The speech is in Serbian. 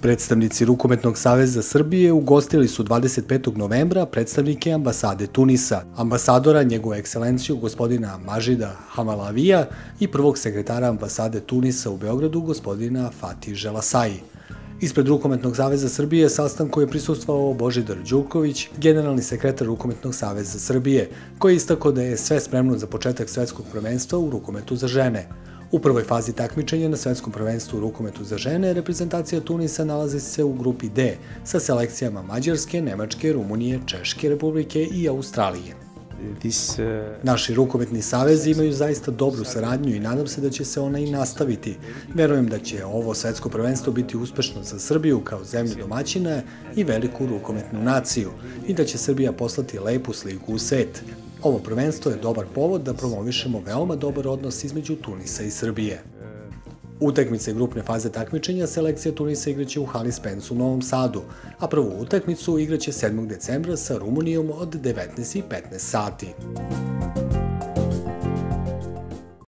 Predstavnici Rukometnog saveza Srbije ugostili su 25. novembra predstavnike ambasade Tunisa, ambasadora njegove ekscelenciju gospodina Mažida Hamalavija i prvog sekretara ambasade Tunisa u Beogradu gospodina Fatih Želasai. Ispred Rukometnog saveza Srbije sastanku je prisustvovao Božidar Đurković, generalni sekretar Rukometnog saveza Srbije, koji je istakao da je sve spremno za početak svetskog prvenstva u rukometu za žene. U prvoj fazi takmičenja na svetskom prvenstvu u rukometu za žene, reprezentacija Tunisa nalazi se u grupi D sa selekcijama Mađarske, Nemačke, Rumunije, Češke republike i Australije. Naši rukometni savezi imaju zaista dobru saradnju i nadam se da će se ona i nastaviti. Verujem da će ovo svetsko prvenstvo biti uspešno za Srbiju kao zemlju domaćina i veliku rukometnu naciju i da će Srbija poslati lepu sliku u svet. Ovo prvenstvo je dobar povod da promovišemo veoma dobar odnos između Tunisa i Srbije. Utakmice grupne faze takmičenja selekcija Tunisa igraće u hali Spence u Novom Sadu, a prvu utakmicu igraće 7. decembra sa Rumunijom od 19:15 sati.